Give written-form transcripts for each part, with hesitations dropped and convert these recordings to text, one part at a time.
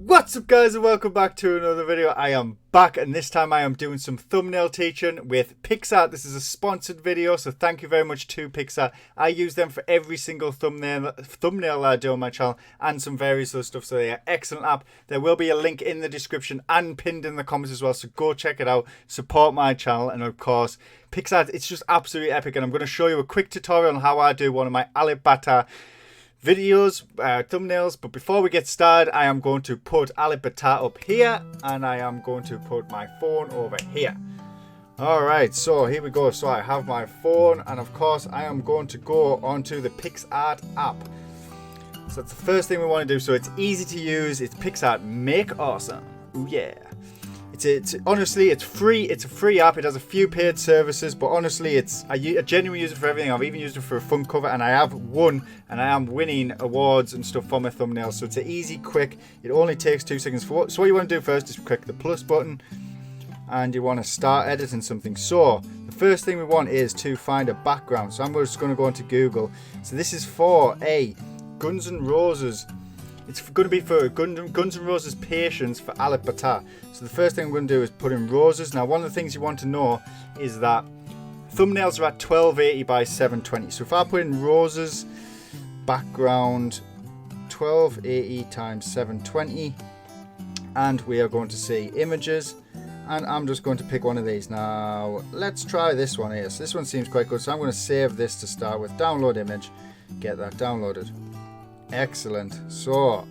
What's up guys and welcome back to another video. I am back and this time I am doing some thumbnail teaching with Picsart. This is a sponsored video, so thank you very much to Picsart. I use them for every single thumbnail I do on my channel and some various other stuff, so they are excellent app. There will be a link in the description and pinned in the comments as well, so go check it out, support my channel, and of course Picsart, it's just absolutely epic. And I'm going to show you a quick tutorial on how I do one of my Alip videos, thumbnails. But before we get started, I am going to put Alip up here and I am going to put my phone over here. Alright, so here we go. So I have my phone and of course I am going to go onto the Picsart app. So that's the first thing we want to do. So it's easy to use. It's Picsart Make Awesome. Ooh yeah. It's honestly, it's free. It's a free app. It has a few paid services, but honestly, I genuinely use it for everything. I've even used it for a fun cover, and I have won, and I am winning awards and stuff for my thumbnails. So it's an easy, quick. It only takes 2 seconds. So what you want to do first is click the plus button, and you want to start editing something. So the first thing we want is to find a background. So I'm just going to go into Google. So this is for a Guns N' Roses. It's going to be for Guns N' Roses Patience for Alip. So the first thing I'm going to do is put in roses. Now one of the things you want to know is that thumbnails are at 1280 by 720. So if I put in roses background 1280 times 720, and we are going to see images, and I'm just going to pick one of these. Now let's try this one here. So this one seems quite good. So I'm going to save this to start with. Download image. Get that downloaded. Excellent. So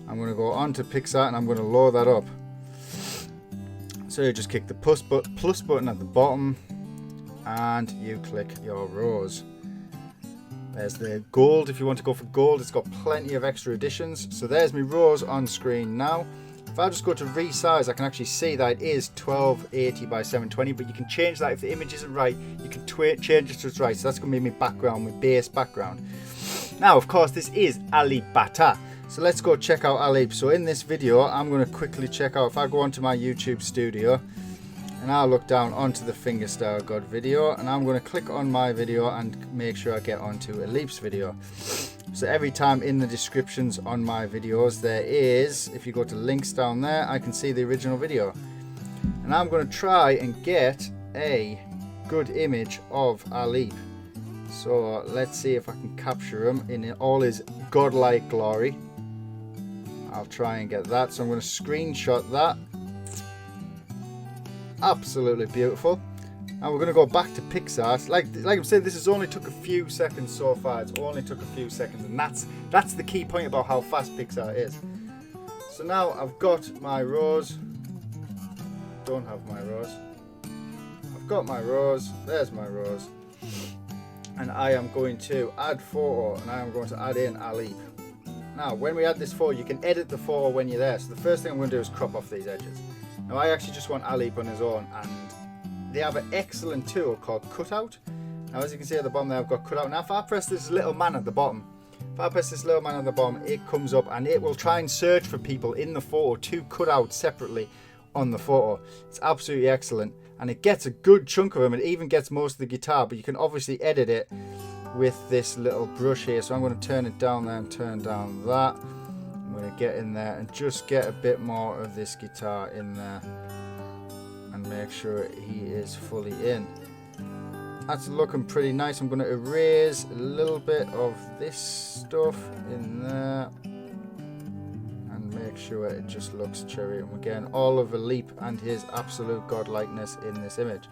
I'm going to go on to Picsart and I'm going to load that up. So you just click the plus button at the bottom and you click your rose. There's the gold. If you want to go for gold, it's got plenty of extra additions. So there's my rose on screen now. If I just go to resize, I can actually see that it is 1280 by 720, but you can change that if the image isn't right. You can change it to it's right. So that's going to be my background, my base background. Now, of course, this is Alip. So let's go check out Alip. So in this video, I'm going to quickly check out, if I go onto my YouTube studio, and I'll look down onto the Fingerstyle God video, and I'm going to click on my video and make sure I get onto Alip's video. So every time in the descriptions on my videos, there is, if you go to links down there, I can see the original video. And I'm going to try and get a good image of Alip. So let's see if I can capture him in all his godlike glory. I'll try and get that. So I'm going to screenshot that. Absolutely beautiful. And we're going to go back to Picsart. Like I'm saying, this has only took a few seconds so far. It's only took a few seconds, and that's the key point about how fast Picsart is. So now I've got my rose. Don't have my rose. I've got my rose. There's my rose. And I am going to add photo, and I am going to add in Alip. Now when we add this photo, you can edit the photo when you're there. So the first thing I'm going to do is crop off these edges. Now I actually just want Alip on his own, and they have an excellent tool called cutout. Now as you can see at the bottom there, I've got cutout. Now if I press this little man at the bottom, it comes up and it will try and search for people in the photo to cut out separately on the photo. It's absolutely excellent. And it gets a good chunk of them. It even gets most of the guitar, but you can obviously edit it with this little brush here. So I'm going to turn it down there and turn down that. I'm going to get in there and just get a bit more of this guitar in there and make sure he is fully in. That's looking pretty nice. I'm going to erase a little bit of this stuff in there. Make sure it just looks cherry, and we're getting all of Alip and his absolute godlikeness in this image.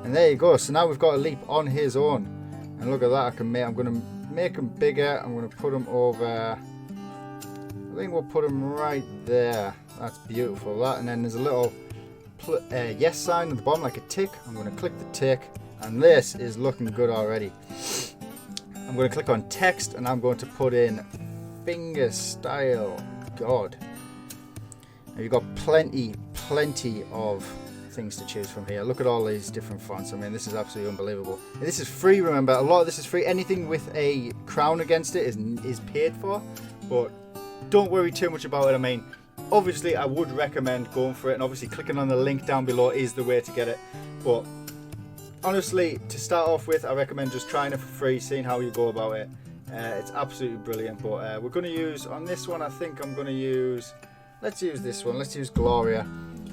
And there you go. So now we've got Alip on his own, and look at that. I'm going to make him bigger. I'm going to put him over. I think we'll put him right there. That's beautiful. That, and then there's a little yes sign at the bottom, like a tick. I'm going to click the tick, and this is looking good already. I'm going to click on text, and I'm going to put in Fingerstyle God. Now you've got plenty of things to choose from here. Look at all these different fonts. I mean, this is absolutely unbelievable. And this is free, remember. A lot of this is free. Anything with a crown against it is paid for, but don't worry too much about it. I mean, obviously I would recommend going for it, and obviously clicking on the link down below is the way to get it. But honestly, to start off with, I recommend just trying it for free, seeing how you go about it. It's absolutely brilliant. But we're going to use, on this one, I think I'm going to use let's use this one. Let's use Gloria.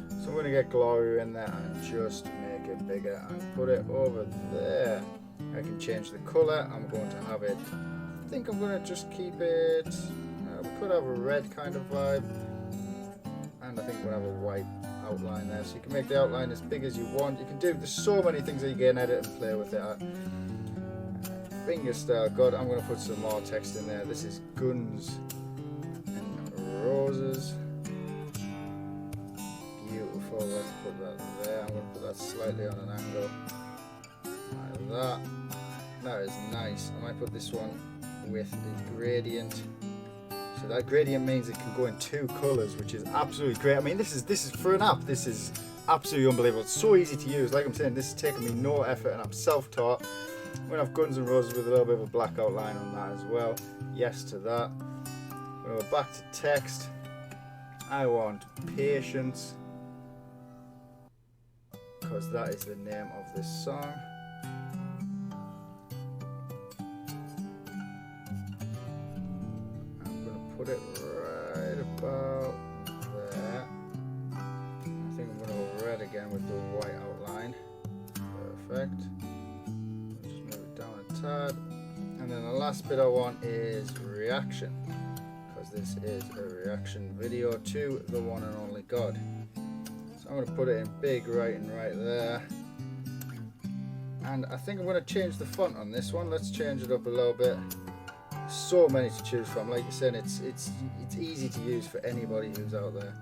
So I'm going to get Gloria in there and just make it bigger and put it over there. I can change the colour. I'm going to have it, I think I'm going to just keep it, we could have a red kind of vibe. And I think we'll have a white outline there. So you can make the outline as big as you want. You can do, there's so many things that you can edit and play with it. Fingerstyle God, I'm going to put some more text in there. This is Guns and Roses. Beautiful, let's put that there. I'm going to put that slightly on an angle. Like that. That is nice. I might put this one with a gradient. So that gradient means it can go in 2 colours, which is absolutely great. I mean, this is for an app, this is absolutely unbelievable. It's so easy to use. Like I'm saying, this has taken me no effort and I'm self-taught. I'm going to have Guns and Roses with a little bit of a black outline on that as well. Yes to that. We'll go back to text. I want Patience, because that is the name of this song. Put it right about there. I think I'm going to go red again with the white outline. Perfect. Just move it down a tad. And then the last bit I want is reaction, because this is a reaction video to the one and only God. So I'm going to put it in big writing right there. And I think I'm going to change the font on this one. Let's change it up a little bit. So many to choose from. Like you said, it's easy to use for anybody who's out there.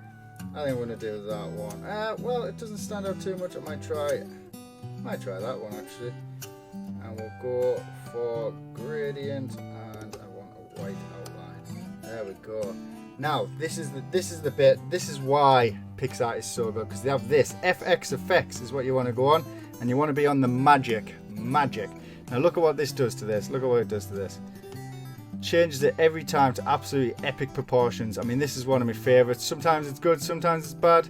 I think I'm going to do that one. Well, it doesn't stand out too much. I might try that one actually. And we'll go for gradient, and I want a white outline. There we go. Now this is the bit. This is why Picsart is so good, because they have this FX effects is what you want to go on, and you want to be on the magic. Now look at what this does to this. Look at what it does to this. Changes it every time to absolutely epic proportions. I mean, this is one of my favorites. Sometimes it's good, sometimes it's bad,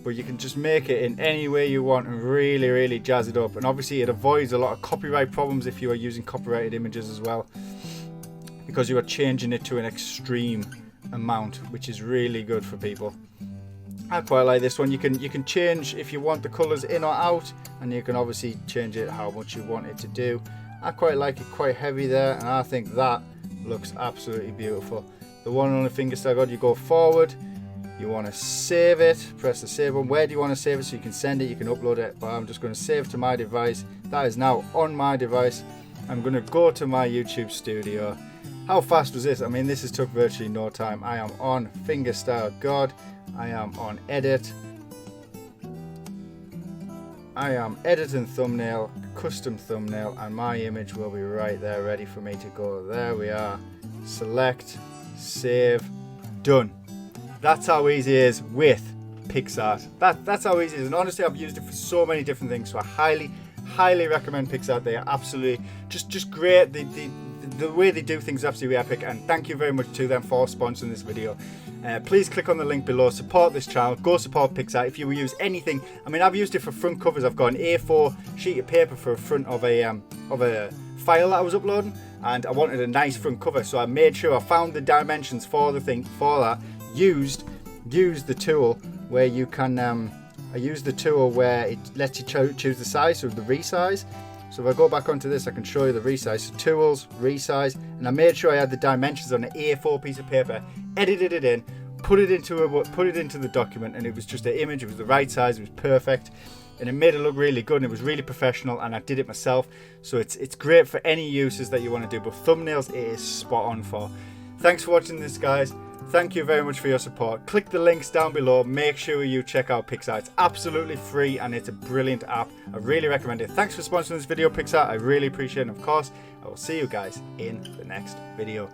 but you can just make it in any way you want and really jazz it up. And obviously it avoids a lot of copyright problems if you are using copyrighted images as well, because you are changing it to an extreme amount, which is really good for people. I quite like this one. You can change if you want the colors in or out, and you can obviously change it how much you want it to do. I quite like it quite heavy there, and I think that looks absolutely beautiful. The one on the fingerstyle God, you go forward, you want to save it, press the save button. Where do you want to save it? So you can send it, you can upload it, but I'm just going to save to my device. That is now on my device. I'm going to go to my YouTube studio. How fast was this? I mean, this has took virtually no time. I am on fingerstyle God. I am on edit. I am editing thumbnail, custom thumbnail, and my image will be right there ready for me to go. There we are. Select, save, done. That's how easy it is with Picsart. That's how easy it is. And honestly, I've used it for so many different things, so I highly recommend Picsart. They are absolutely just great. The way they do things is absolutely epic, and thank you very much to them for sponsoring this video. Please click on the link below, support this channel, go support Picsart. If you use anything, I mean, I've used it for front covers. I've got an A4 sheet of paper for a front of a file that I was uploading, and I wanted a nice front cover, so I made sure I found the dimensions for the thing for that. Used the tool where you can I used the tool where it lets you choose the size, so the resize. So if I go back onto this, I can show you the resize. So tools, resize, and I made sure I had the dimensions on an A4 piece of paper, edited it in, put it into the document, and it was just an image. It was the right size. It was perfect, and it made it look really good. And it was really professional, and I did it myself. So it's great for any uses that you want to do. But thumbnails, it is spot on for. Thanks for watching this, guys. Thank you very much for your support. Click the links down below. Make sure you check out Picsart. It's absolutely free and it's a brilliant app. I really recommend it. Thanks for sponsoring this video, Picsart. I really appreciate it. And of course, I will see you guys in the next video.